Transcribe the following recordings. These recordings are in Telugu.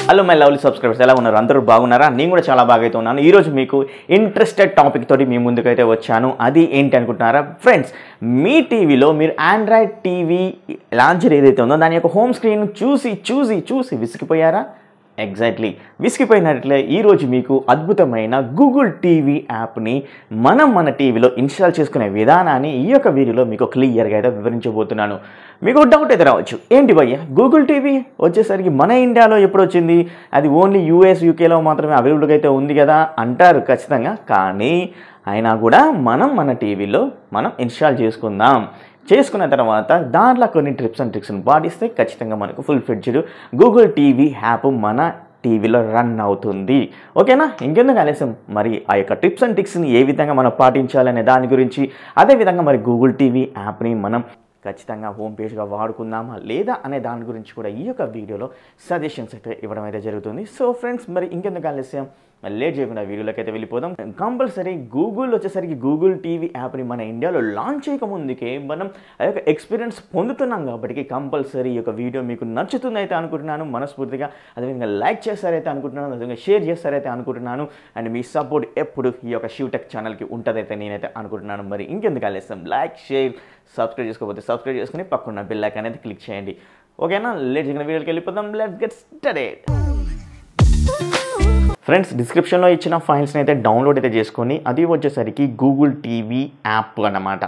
హలో మై లవ్లీ సబ్స్క్రైబర్స్, ఎలా ఉన్నారు? అందరూ బాగున్నారా? నేను కూడా చాలా బాగా అయితే ఉన్నాను. ఈరోజు మీకు ఇంట్రెస్టెడ్ టాపిక్ తోటి మీ ముందుకైతే వచ్చాను. అది ఏంటి అనుకుంటున్నారా ఫ్రెండ్స్? మీ టీవీలో మీరు ఆండ్రాయిడ్ టీవీ లాంచర్ ఏదైతే ఉందో దాని యొక్క హోమ్ స్క్రీన్ చూసి విసిగిపోయారా? ఎగ్జాక్ట్లీ విసిగిపోయినట్లే ఈరోజు మీకు అద్భుతమైన గూగుల్ టీవీ యాప్ని మన టీవీలో ఇన్స్టాల్ చేసుకునే విధానాన్ని ఈ యొక్క వీడియోలో మీకు క్లియర్గా అయితే వివరించబోతున్నాను. మీకు డౌట్ అయితే రావచ్చు, ఏంటి భయ్య గూగుల్ టీవీ వచ్చేసరికి మన ఇండియాలో ఎప్పుడు వచ్చింది? అది ఓన్లీ యూఎస్ యూకేలో మాత్రమే అవైలబుల్గా అయితే ఉంది కదా అంటారు ఖచ్చితంగా. కానీ అయినా కూడా మన టీవీలో ఇన్స్టాల్ చేసుకున్న తర్వాత దాంట్లో కొన్ని టిప్స్ అండ్ ట్రిక్స్ని పాటిస్తే ఖచ్చితంగా మనకు full fledged Google TV app మన టీవీలో రన్ అవుతుంది. ఓకేనా? ఇంకెందుకు ఆలస్యం, మరి ఆ యొక్క టిప్స్ అండ్ ట్రిక్స్ని ఏ విధంగా మనం పాటించాలనే దాని గురించి, అదేవిధంగా మరి గూగుల్ టీవీ యాప్ని మనం ఖచ్చితంగా హోమ్ పేజ్గా వాడుకుందామా లేదా అనే దాని గురించి కూడా ఈ యొక్క వీడియోలో సజెషన్స్ అయితే ఇవ్వడం అయితే జరుగుతుంది. సో ఫ్రెండ్స్, మరి ఇంకెందుకు ఆలస్యం, లేట్ చేయకుండా వీడియోలోకి అయితే వెళ్ళిపోదాం. కంపల్సరీ గూగుల్ టీవీ యాప్ని మన ఇండియాలో లాంచ్ చేయకముందుకే మనం ఆ యొక్క ఎక్స్పీరియన్స్ పొందుతున్నాం కాబట్టి కంపల్సరీ ఈ యొక్క వీడియో మీకు నచ్చుతుంది అయితే అనుకుంటున్నాను మనస్ఫూర్తిగా. అదేవిధంగా లైక్ చేస్తారైతే అనుకుంటున్నాను, అదేవిధంగా షేర్ చేస్తారైతే అనుకుంటున్నాను. అండ్ మీ సపోర్ట్ ఎప్పుడు ఈ యొక్క షూటెక్ ఛానల్కి ఉంటుందైతే నేనైతే అనుకుంటున్నాను. మరి ఇంకెందుకు ఆలస్యం, లైక్ షేర్ సబ్స్క్రైబ్ చేసుకోకపోతే సబ్స్క్రైబ్ చేసుకుని పక్కన బెల్ ఐకాన్ అనేది క్లిక్ చేయండి. ఓకేనా? లేట్ చేయకుండా వీడియోకి వెళ్ళిపోదాం. Let's get started. ఫ్రెండ్స్, డిస్క్రిప్షన్లో ఇచ్చిన ఫైల్స్ని అయితే డౌన్లోడ్ అయితే చేసుకొని, అది వచ్చేసరికి గూగుల్ టీవీ యాప్ అన్నమాట.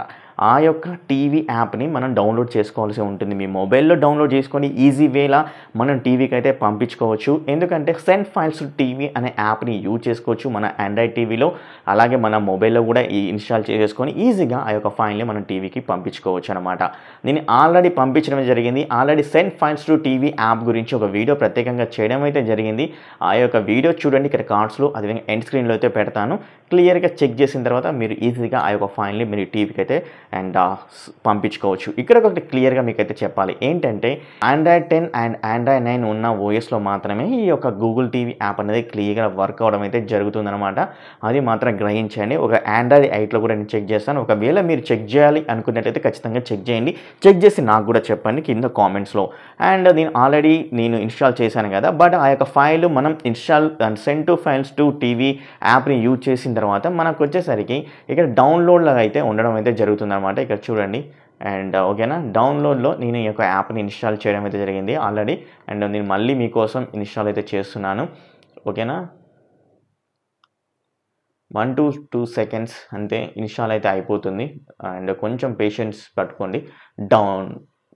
ఆ యొక్క టీవీ యాప్ని మనం డౌన్లోడ్ చేసుకోవాల్సి ఉంటుంది. మీ మొబైల్లో డౌన్లోడ్ చేసుకొని ఈజీ వేలా మనం టీవీకి అయితే పంపించుకోవచ్చు. ఎందుకంటే సెండ్ ఫైల్స్ టీవీ అనే యాప్ని యూజ్ చేసుకోవచ్చు మన ఆండ్రాయిడ్ టీవీలో. అలాగే మన మొబైల్లో కూడా ఇన్స్టాల్ చేసుకొని ఈజీగా ఆ యొక్క ఫైల్ని మనం టీవీకి పంపించుకోవచ్చు అనమాట. నేను ఆల్రెడీ పంపించడం జరిగింది. Already send files to TV app గురించి ఒక వీడియో ప్రత్యేకంగా చేయడం అయితే జరిగింది. ఆ యొక్క వీడియో చూడండి, ఇక్కడ కార్డ్స్లో అదేవిధంగా ఎండ్ స్క్రీన్లో అయితే పెడతాను. క్లియర్గా చెక్ చేసిన తర్వాత మీరు ఈజీగా ఆ యొక్క ఫైల్ని మీరు టీవీకి అయితే అండ్ పంపించుకోవచ్చు. ఇక్కడ ఒకటి క్లియర్గా మీకైతే చెప్పాలి, ఏంటంటే ఆండ్రాయిడ్ 10 అండ్ ఆండ్రాయిడ్ 9 ఉన్న ఓఎస్లో మాత్రమే ఈ యొక్క గూగుల్ టీవీ యాప్ అనేది క్లియర్గా వర్క్ అవడం అయితే జరుగుతుందన్నమాట. అది మాత్రం గ్రహించండి. ఒక ఆండ్రాయిడ్ 8లో కూడా నేను చెక్ చేస్తాను. ఒకవేళ మీరు చెక్ చేయాలి అనుకున్నట్టయితే ఖచ్చితంగా చెక్ చేయండి. చెక్ చేసి నాకు కూడా చెప్పండి కింద కామెంట్స్లో. అండ్ నేను ఇన్స్టాల్ చేశాను కదా, బట్ ఆ యొక్క ఫైల్ మనం install and send to files to TV యాప్ని యూజ్ చేసిన తర్వాత మనకు వచ్చేసరికి ఇక్కడ డౌన్లోడ్లో అయితే ఉండడం అయితే జరుగుతుంది అనమాట. ఇక్కడ చూడండి. అండ్ ఓకేనా, డౌన్లోడ్లో నేను ఈ యొక్క యాప్ని ఇన్స్టాల్ చేయడం అయితే జరిగింది ఆల్రెడీ. అండ్ నేను మళ్ళీ మీకోసం ఇన్స్టాల్ అయితే చేస్తున్నాను. ఓకేనా, 1 to 2 seconds అంతే ఇన్స్టాల్ అయితే అయిపోతుంది. అండ్ కొంచెం పేషెన్స్ పట్టుకోండి.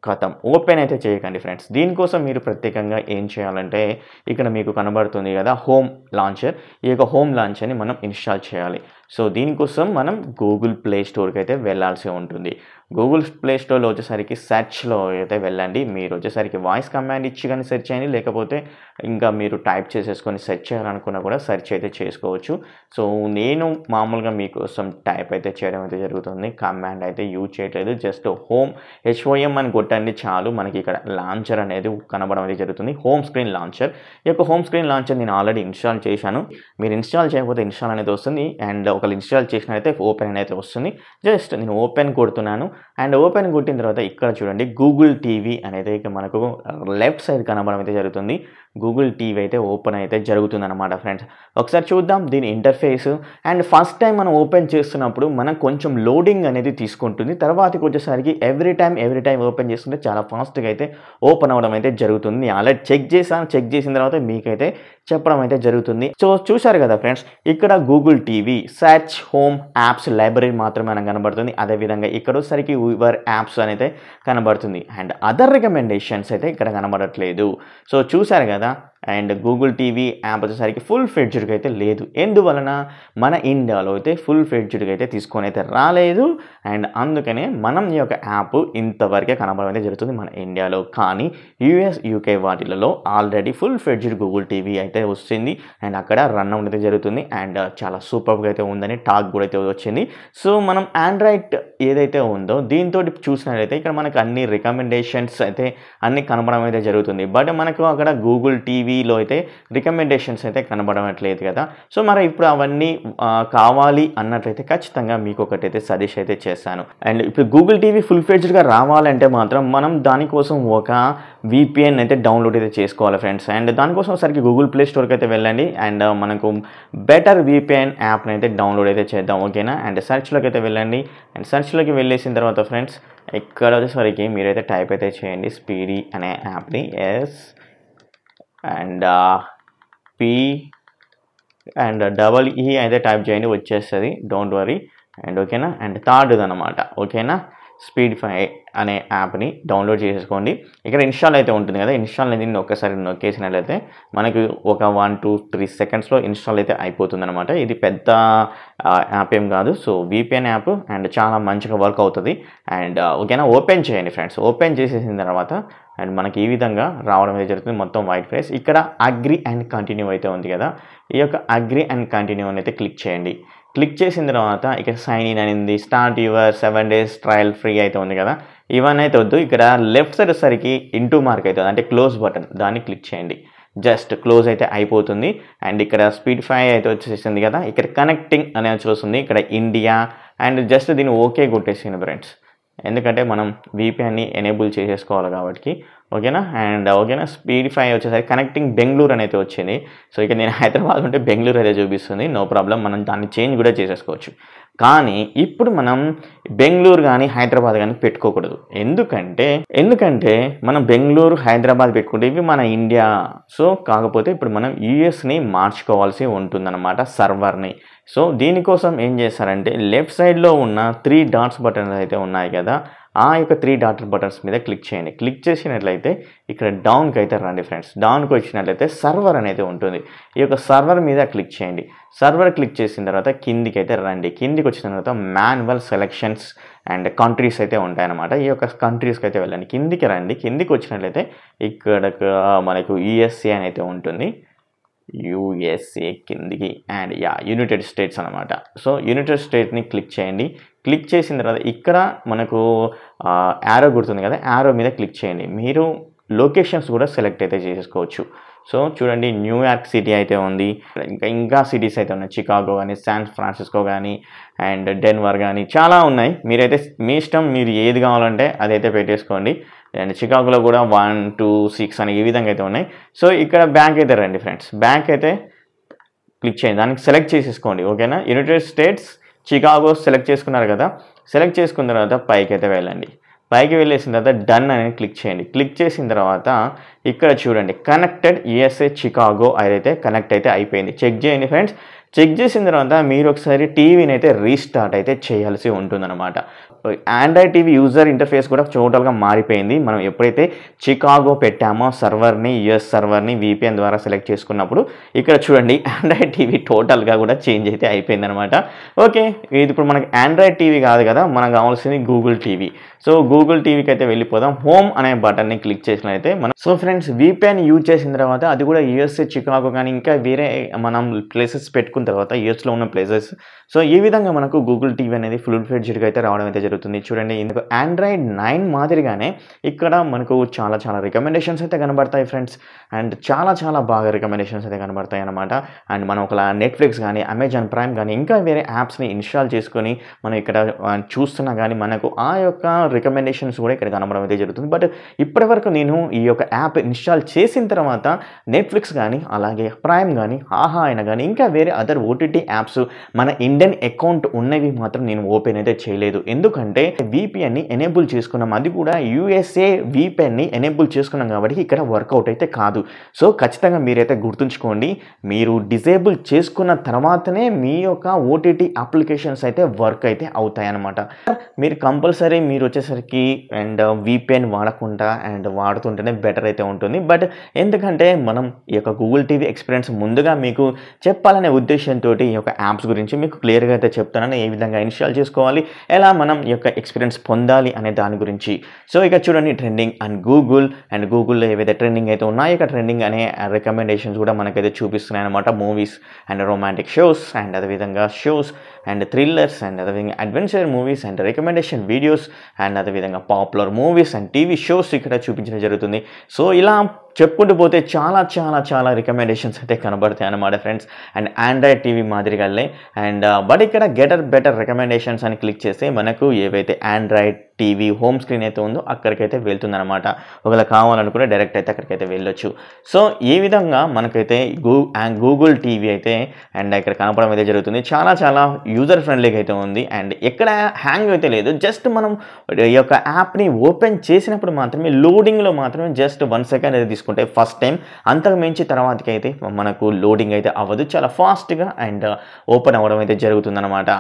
ఖతం ఓపెన్ అయితే చేయకండి ఫ్రెండ్స్. దీనికోసం మీరు ప్రత్యేకంగా ఏం చేయాలంటే, ఇక్కడ మీకు కనబడుతుంది కదా హోమ్ లాంచర్. ఈ యొక్క హోమ్ లాంచర్ని మనం ఇన్స్టాల్ చేయాలి. సో దీనికోసం మనం గూగుల్ ప్లే స్టోర్కి అయితే వెళ్ళాల్సి ఉంటుంది. గూగుల్ ప్లే స్టోర్లో వచ్చేసరికి సెర్చ్లో అయితే వెళ్ళండి. మీరు వచ్చేసరికి వాయిస్ కమాండ్ ఇచ్చి కానీ సెర్చ్ చేయండి, లేకపోతే ఇంకా మీరు టైప్ చేసేసుకొని సెర్చ్ చేయాలనుకున్నా కూడా సెర్చ్ అయితే చేసుకోవచ్చు. సో నేను మామూలుగా మీకోసం టైప్ అయితే చేయడం అయితే జరుగుతుంది. కమాండ్ అయితే యూజ్ చేయట్లేదు. జస్ట్ HOM అని కొట్టండి చాలు. మనకి ఇక్కడ లాంచర్ అనేది కనబడడం అయితే జరుగుతుంది. Home screen launcher. ఈ యొక్క హోమ్ స్క్రీన్ లాంచర్ నేను ఆల్రెడీ ఇన్స్టాల్ చేశాను. మీరు ఇన్స్టాల్ చేయకపోతే ఇన్స్టాల్ అనేది వస్తుంది. అండ్ ఒకళ్ళు ఇన్స్టాల్ చేసినట్లయితే ఓపెన్ అయితే వస్తుంది. జస్ట్ నేను ఓపెన్ కొడుతున్నాను. అండ్ ఓపెన్ కొట్టిన తర్వాత ఇక్కడ చూడండి గూగుల్ టీవీ అనేది ఇక మనకు లెఫ్ట్ సైడ్ కనబడడం అయితే జరుగుతుంది. గూగుల్ టీవీ అయితే ఓపెన్ అయితే జరుగుతుంది అనమాట ఫ్రెండ్స్. ఒకసారి చూద్దాం దీని ఇంటర్ఫేస్. అండ్ ఫస్ట్ టైం మనం ఓపెన్ చేస్తున్నప్పుడు మనకు కొంచెం లోడింగ్ అనేది తీసుకుంటుంది. తర్వాతకి వచ్చేసరికి ఎవ్రీ టైం ఓపెన్ చేసుకుంటే చాలా ఫాస్ట్గా అయితే ఓపెన్ అవ్వడం అయితే జరుగుతుంది. ఆల్రెడీ చెక్ చేసిన తర్వాత మీకైతే చెప్పడం అయితే జరుగుతుంది. సో చూశారు కదా ఫ్రెండ్స్, ఇక్కడ Google TV search home apps library మాత్రమే మనకు కనబడుతుంది. అదేవిధంగా ఇక్కడ వచ్చేసరికి యువర్ యాప్స్ అనేది కనబడుతుంది. అండ్ అదర్ రికమెండేషన్స్ అయితే ఇక్కడ కనబడట్లేదు. సో చూశారు కదా. అండ్ గూగుల్ టీవీ యాప్ వచ్చేసరికి ఫుల్ ఫ్లెడ్జ్డ్గా అయితే లేదు. ఎందువలన మన ఇండియాలో అయితే ఫుల్ ఫ్లెడ్జ్డ్గా అయితే తీసుకొని అయితే రాలేదు. అండ్ అందుకనే మనం ఈ యొక్క యాప్ ఇంతవరకే కనబడడం అయితే జరుగుతుంది మన ఇండియాలో. కానీ యూఎస్ యూకే వాటిలలో already full fledged Google TV అయితే వస్తుంది. అండ్ అక్కడ రన్ అవ్వడం అయితే జరుగుతుంది. అండ్ చాలా సూపర్గా అయితే ఉందని టాక్ కూడా అయితే వచ్చింది. సో మనం ఆండ్రాయిడ్ ఏదైతే ఉందో దీంతో చూసినట్లయితే ఇక్కడ మనకు అన్ని రికమెండేషన్స్ అయితే అన్ని కనబడడం అయితే జరుగుతుంది. బట్ మనకు అక్కడ గూగుల్ టీవీ టీవీలో అయితే రికమెండేషన్స్ అయితే కనబడట్లేదు కదా. సో మరి ఇప్పుడు అవన్నీ కావాలి అన్నట్లయితే ఖచ్చితంగా మీకు ఒకటైతే సజెస్ట్ అయితే చేశాను. అండ్ ఇప్పుడు గూగుల్ టీవీ ఫుల్ ఫ్లెడ్జ్డ్గా రావాలంటే మాత్రం మనం దానికోసం ఒక VPN అయితే డౌన్లోడ్ అయితే చేసుకోవాలి ఫ్రెండ్స్. అండ్ దానికోసం ఒకసారికి గూగుల్ ప్లే స్టోర్కి అయితే వెళ్ళండి అండ్ మనకు బెటర్ VPN యాప్ని అయితే డౌన్లోడ్ అయితే చేద్దాం, ఓకేనా. అండ్ సెర్చ్లోకి అయితే వెళ్ళండి. అండ్ సెర్చ్లోకి వెళ్ళేసిన తర్వాత ఫ్రెండ్స్ ఇక్కడ వచ్చేసరికి మీరైతే టైప్ అయితే చేయండి స్పీడీ అనే యాప్ని, S and P and EE అయితే టైప్ చేయండి, వచ్చేస్తుంది, డోంట్ వరీ. అండ్ ఓకేనా. అండ్ థర్డ్ది అనమాట, ఓకేనా, స్పీడిఫై అనే యాప్ని డౌన్లోడ్ చేసేసుకోండి. ఇక్కడ ఇన్స్టాల్ అయితే ఉంటుంది కదా, ఇన్స్టాల్ అనేది ఒక్కసారి నొక్కేసినట్లయితే మనకు ఒక 1-2-3 సెకండ్స్లో ఇన్స్టాల్ అయితే అయిపోతుంది అనమాట. ఇది పెద్ద యాప్ ఏం కాదు. సో VPN యాప్ అండ్ చాలా మంచిగా వర్క్ అవుతుంది. అండ్ ఓకేనా, ఓపెన్ చేయండి ఫ్రెండ్స్. ఓపెన్ చేసేసిన తర్వాత అండ్ మనకి ఈ విధంగా రావడం అయితే జరుగుతుంది, మొత్తం వైట్ ఫేస్. ఇక్కడ అగ్రీ అండ్ కంటిన్యూ అయితే ఉంది కదా, ఈ యొక్క అగ్రీ అండ్ కంటిన్యూ అని అయితే క్లిక్ చేయండి. క్లిక్ చేసిన తర్వాత ఇక్కడ సైన్ ఇన్ అనేది, start your 7 days trial free అయితే ఉంది కదా, ఇవన్నీ అయితే వద్దు. ఇక్కడ లెఫ్ట్ సైడ్ వచ్చేసరికి ఇంటూ మార్క్ అవుతుంది, అంటే క్లోజ్ బటన్, దాన్ని క్లిక్ చేయండి. జస్ట్ క్లోజ్ అయితే అయిపోతుంది. అండ్ ఇక్కడ స్పీడిఫై అయితే వచ్చేసింది కదా, ఇక్కడ కనెక్టింగ్ అనేది చూస్తుంది, ఇక్కడ ఇండియా అండ్ జస్ట్ దీన్ని ఓకే కొట్టేసింది ఫ్రెండ్స్, ఎందుకంటే మనం VPNని ఎనేబుల్ చేసేసుకోవాలి కాబట్టి, ఓకేనా. అండ్ ఓకేనా, స్పీడిఫై వచ్చేసరికి కనెక్టింగ్ బెంగళూరు అనేది వచ్చింది. సో ఇక నేను హైదరాబాద్ ఉంటే బెంగళూరు అయితే చూపిస్తుంది, నో ప్రాబ్లం, మనం దాన్ని చేంజ్ కూడా చేసేసుకోవచ్చు. కానీ ఇప్పుడు మనం బెంగళూరు కానీ హైదరాబాద్ కానీ పెట్టుకోకూడదు, ఎందుకంటే మనం బెంగళూరు హైదరాబాద్ పెట్టుకుంటే ఇవి మన ఇండియా. సో కాకపోతే ఇప్పుడు మనం యూఎస్ని మార్చుకోవాల్సి ఉంటుందన్నమాట, సర్వర్ని. సో దీనికోసం ఏం చేస్తారంటే లెఫ్ట్ సైడ్లో ఉన్న 3 డాట్స్ బటన్స్ అయితే ఉన్నాయి కదా, ఆ యొక్క 3 డాట్ బటన్స్ మీద క్లిక్ చేయండి. క్లిక్ చేసినట్లయితే ఇక్కడ డౌన్కి అయితే రండి ఫ్రెండ్స్. డౌన్కి వచ్చినట్లయితే సర్వర్ అనేది ఉంటుంది, ఈ యొక్క సర్వర్ మీద క్లిక్ చేయండి. సర్వర్ క్లిక్ చేసిన తర్వాత కిందికి అయితే రండి. కిందికి వచ్చిన తర్వాత మాన్యువల్ సెలెక్షన్స్ అండ్ కంట్రీస్ అయితే ఉంటాయన్నమాట, ఈ యొక్క కంట్రీస్కి అయితే వెళ్ళండి. కిందికి రండి. కిందికి వచ్చినట్లయితే ఇక్కడ మనకు USA అని అయితే ఉంటుంది, USA కిందికి అండ్ యునైటెడ్ స్టేట్స్ అనమాట. సో యునైటెడ్ స్టేట్ని క్లిక్ చేయండి. క్లిక్ చేసిన తర్వాత ఇక్కడ మనకు యారో గుర్తుంది కదా, యారో మీద క్లిక్ చేయండి. మీరు లొకేషన్స్ కూడా సెలెక్ట్ అయితే చేసేసుకోవచ్చు. సో చూడండి, న్యూయార్క్ సిటీ అయితే ఉంది, ఇంకా సిటీస్ అయితే ఉన్నాయి, చికాగో కానీ, శాన్ ఫ్రాన్సిస్కో కానీ అండ్ డెన్వర్ కానీ చాలా ఉన్నాయి. మీరైతే మీ ఇష్టం, మీరు ఏది కావాలంటే అదైతే పెట్టేసుకోండి. అండ్ చికాగోలో కూడా 1, 2, 6 అని ఈ విధంగా అయితే ఉన్నాయి. సో ఇక్కడ బ్యాంక్ అయితే రండి ఫ్రెండ్స్, బ్యాంక్ అయితే క్లిక్ చేయండి, దానికి సెలెక్ట్ చేసేసుకోండి, ఓకేనా. యునైటెడ్ స్టేట్స్ చికాగో సెలెక్ట్ చేసుకున్నారు కదా, సెలెక్ట్ చేసుకున్న తర్వాత పైకి అయితే వెళ్ళండి. పైకి వెళ్ళేసిన తర్వాత డన్ అనేది క్లిక్ చేయండి. క్లిక్ చేసిన తర్వాత ఇక్కడ చూడండి కనెక్టెడ్ USA చికాగో అయితే కనెక్ట్ అయితే అయిపోయింది. చెక్ చేయండి ఫ్రెండ్స్. చెక్ చేసిన తర్వాత మీరు ఒకసారి టీవీని అయితే రీస్టార్ట్ అయితే చేయాల్సి ఉంటుందన్నమాట. ఆండ్రాయిడ్ టీవీ యూజర్ ఇంటర్ఫేస్ కూడా టోటల్గా మారిపోయింది. మనం ఎప్పుడైతే చికాగో పెట్టామో సర్వర్ని, US సర్వర్ని VPN ద్వారా సెలెక్ట్ చేసుకున్నప్పుడు ఇక్కడ చూడండి ఆండ్రాయిడ్ టీవీ టోటల్గా కూడా చేంజ్ అయితే అయిపోయింది అనమాట. ఓకే, ఇది ఇప్పుడు మనకి ఆండ్రాయిడ్ టీవీ కాదు కదా, మనకు కావాల్సింది గూగుల్ టీవీ. సో గూగుల్ టీవీకి అయితే వెళ్ళిపోదాం. హోమ్ అనే బటన్ని క్లిక్ చేసినట్లయితే మనం, సో ఫ్రెండ్స్ VPN యూజ్ చేసిన తర్వాత అది కూడా USA చికాగో కానీ ఇంకా వేరే మనం ప్లేసెస్ పెట్టుకున్న తర్వాత యూఎస్లో ఉన్న ప్లేసెస్, సో ఈ విధంగా మనకు గూగుల్ టీవీ అనేది ఫుల్ ఫ్లెడ్జ్డ్గా అయితే రావడం అయితే జరుగుతుంది. చూడండి, ఇందుకు ఆండ్రాయిడ్ 9 మాదిరిగానే ఇక్కడ మనకు చాలా రికమెండేషన్స్ అయితే కనబడతాయి ఫ్రెండ్స్. అండ్ చాలా బాగా రికమెండేషన్స్ అయితే కనబడతాయి అనమాట. అండ్ మనం ఒక నెట్ఫ్లిక్స్ కానీ, అమెజాన్ ప్రైమ్ కానీ ఇంకా వేరే యాప్స్ని ఇన్స్టాల్ చేసుకొని మనం ఇక్కడ చూస్తున్నా కానీ మనకు ఆ యొక్క రికమెండేషన్స్ కూడా ఇక్కడ కనబడడం అయితే జరుగుతుంది. బట్ ఇప్పటివరకు నేను ఈ యొక్క యాప్ ఇన్స్టాల్ చేసిన తర్వాత నెట్ఫ్లిక్స్ కానీ, అలాగే ప్రైమ్ కానీ, ఆహా అయినా కానీ ఇంకా వేరే అదర్ OTT యాప్స్ మన ఇండియన్ అకౌంట్ ఉన్నవి మాత్రం నేను ఓపెన్ అయితే చేయలేదు. ఎందుకంటే VPNని ఎనేబుల్ చేసుకున్నాం, అది కూడా USA VPNని ఎనేబుల్ చేసుకున్నాం కాబట్టి ఇక్కడ వర్కౌట్ అయితే కాదు. సో ఖచ్చితంగా మీరైతే గుర్తుంచుకోండి, మీరు డిజేబుల్ చేసుకున్న తర్వాతనే మీ యొక్క OTT అప్లికేషన్స్ అయితే వర్క్ అయితే అవుతాయి అన్నమాట. మీరు కంపల్సరీ మీరు వచ్చేసరికి అండ్ VPN వాడకుండా అండ్ వాడుతుంటేనే బెటర్ అయితే ఉంటుంది. బట్ ఎందుకంటే మనం ఈ యొక్క గూగుల్ టీవీ ఎక్స్పీరియన్స్ ముందుగా మీకు చెప్పాలనే ఉద్దేశంతో ఈ యొక్క యాప్స్ గురించి మీకు క్లియర్గా అయితే చెప్తానని, ఏ విధంగా ఇన్స్టాల్ చేసుకోవాలి, ఎలా మనం ఈ యొక్క ఎక్స్పీరియన్స్ పొందాలి అనే దాని గురించి. సో ఇక చూడండి, ట్రెండింగ్ అండ్ గూగుల్లో ఏవైతే ట్రెండింగ్ అయితే ఉన్నాయో ఇక ట్రెండింగ్ అనే రికమెండేషన్స్ కూడా మనకైతే చూపిస్తున్నాయి అనమాట. Movies and romantic shows and అదేవిధంగా షోస్ అండ్ థ్రిల్లర్స్ అండ్ అదేవిధంగా adventure movies and recommendation videos and అదేవిధంగా popular movies and TV shows ఇక్కడ చూపించడం జరుగుతుంది. సో ఇలా చెప్పుకుంటూ పోతే చాలా రికమెండేషన్స్ అయితే కనబడతాయి అన్నమాట ఫ్రెండ్స్. అండ్ ఆండ్రాయిడ్ టీవీ మాదిరిగానే అండ్ బట్ ఇక్కడ బెటర్ రికమెండేషన్స్ అని క్లిక్ చేస్తే మనకు ఏవైతే ఆండ్రాయిడ్ టీవీ హోమ్ స్క్రీన్ అయితే ఉందో అక్కడికైతే వెళ్తుందన్నమాట. ఒకవేళ కావాలనుకుంటే డైరెక్ట్ అయితే అక్కడికైతే వెళ్ళొచ్చు. సో ఈ విధంగా మనకైతే గూగుల్ టీవీ అయితే అండ్ ఇక్కడ కనపడడం అయితే జరుగుతుంది. చాలా యూజర్ ఫ్రెండ్లీగా అయితే ఉంది. అండ్ ఎక్కడ హ్యాంగ్ అయితే లేదు. జస్ట్ మనం ఈ యొక్క యాప్ని ఓపెన్ చేసినప్పుడు మాత్రమే లోడింగ్లో మాత్రమే జస్ట్ 1 సెకండ్ అయితే తీసుకుంటే ఫస్ట్ టైం. అంతకు మించి తర్వాతకి అయితే మనకు లోడింగ్ అయితే అవ్వదు. చాలా ఫాస్ట్గా అండ్ ఓపెన్ అవ్వడం అయితే జరుగుతుందన్నమాట.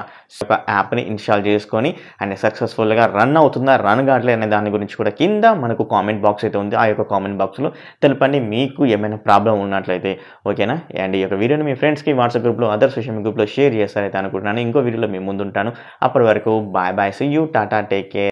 ఒక యాప్ని ఇన్స్టాల్ చేసుకొని అండ్ సక్సెస్ఫుల్గా రన్ అవుతుందా రన్ కావట్లేదు అనే దాని గురించి కూడా కింద మనకు కామెంట్ బాక్స్ అయితే ఉంది. ఆ యొక్క కామెంట్ బాక్స్లో తెలపండి మీకు ఏమైనా ప్రాబ్లం ఉన్నట్లయితే. ఓకేనా? అండ్ ఈ యొక్క వీడియోని మీ ఫ్రెండ్స్కి వాట్సాప్ గ్రూప్లో అదర్ సోషల్ గ్రూప్లో షేర్ చేస్తారైతే అనుకుంటున్నాను. ఇంకో వీడియోలో మీ ముందు ఉంటాను. అప్పటి వరకు bye see you, tata, take care.